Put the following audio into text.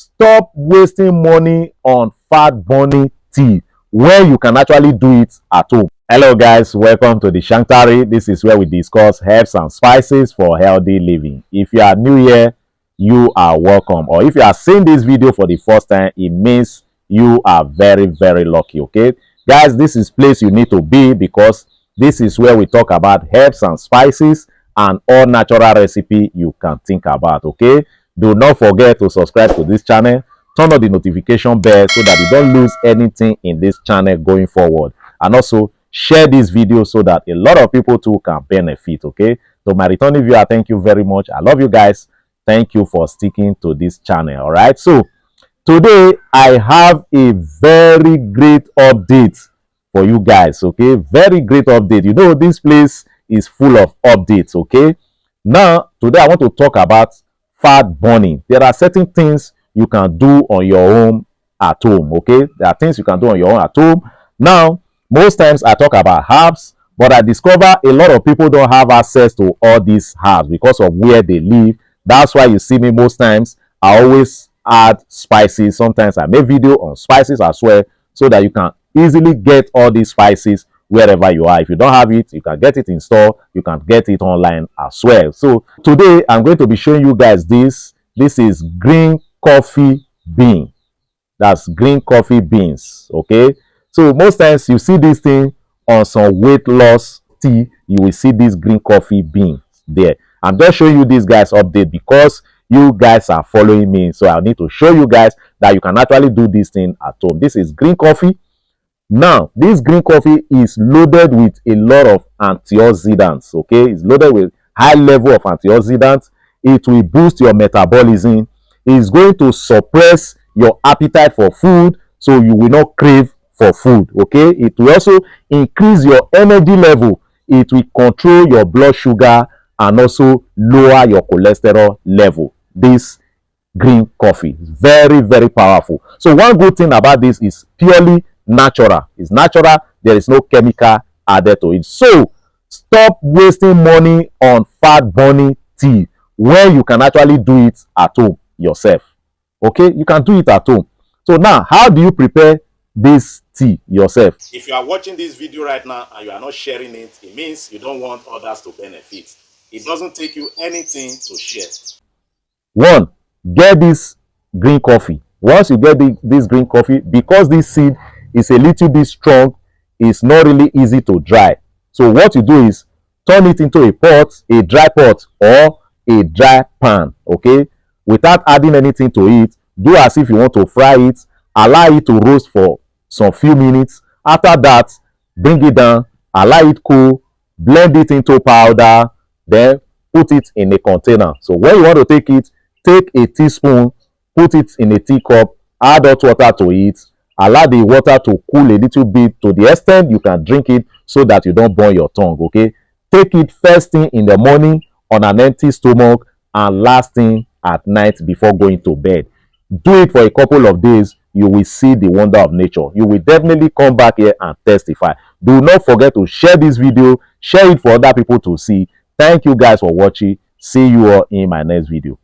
Stop wasting money on fat burning tea when you can actually do it at home. Hello guys, welcome to the Shankari. This is where we discuss herbs and spices for healthy living. If you are new here, you are welcome. Or if you are seeing this video for the first time, it means you are very lucky. Okay guys, this is place you need to be, because this is where we talk about herbs and spices and all natural recipe you can think about. Okay, do not forget to subscribe to this channel, turn on the notification bell so that you don't lose anything in this channel going forward, and also share this video so that a lot of people too can benefit. Okay, so my returning viewer, thank you very much. I love you guys. Thank you for sticking to this channel. All right, so today I have a very great update for you guys. Okay, very great update. You know, this place is full of updates. Okay, now today I want to talk about fat burning. There are certain things you can do on your own at home. Okay, there are things you can do on your own at home. Now, most times I talk about herbs, but I discover a lot of people don't have access to all these herbs because of where they live. That's why you see me most times I always add spices. Sometimes I make video on spices as well, so that you can easily get all these spices wherever you are. If you don't have it, you can get it in store, you can get it online as well. So today I'm going to be showing you guys this. This is green coffee bean. That's green coffee beans. Okay, so most times you see this thing on some weight loss tea, you will see this green coffee bean there. I'm just showing you this guys update because you guys are following me, so I need to show you guys that you can actually do this thing at home. This is green coffee. Now, this green coffee is loaded with a lot of antioxidants. Okay, it's loaded with high level of antioxidants. It will boost your metabolism. It's going to suppress your appetite for food, so you will not crave for food. Okay, it will also increase your energy level. It will control your blood sugar and also lower your cholesterol level. This green coffee is very powerful. So one good thing about this is purely natural. It's natural. There is no chemical added to it. So stop wasting money on fat burning tea when you can actually do it at home yourself. Okay, you can do it at home. So now, how do you prepare this tea yourself? If you are watching this video right now and you are not sharing it, it means you don't want others to benefit. It doesn't take you anything to share. One, get this green coffee. Once you get this green coffee, because this seed is a little bit strong, it's not really easy to dry. So what you do is turn it into a pot, a dry pot or a dry pan. Okay, without adding anything to it. Do as if you want to fry it. Allow it to roast for some few minutes. After that, bring it down, allow it cool, blend it into powder, then put it in a container. So when you want to take it, take a teaspoon, put it in a teacup, add hot water to it, allow the water to cool a little bit to the extent you can drink it, so that you don't burn your tongue. Okay, take it first thing in the morning on an empty stomach and last thing at night before going to bed. Do it for a couple of days. You will see the wonder of nature. You will definitely come back here and testify. Do not forget to share this video, share it for other people to see. Thank you guys for watching. See you all in my next video.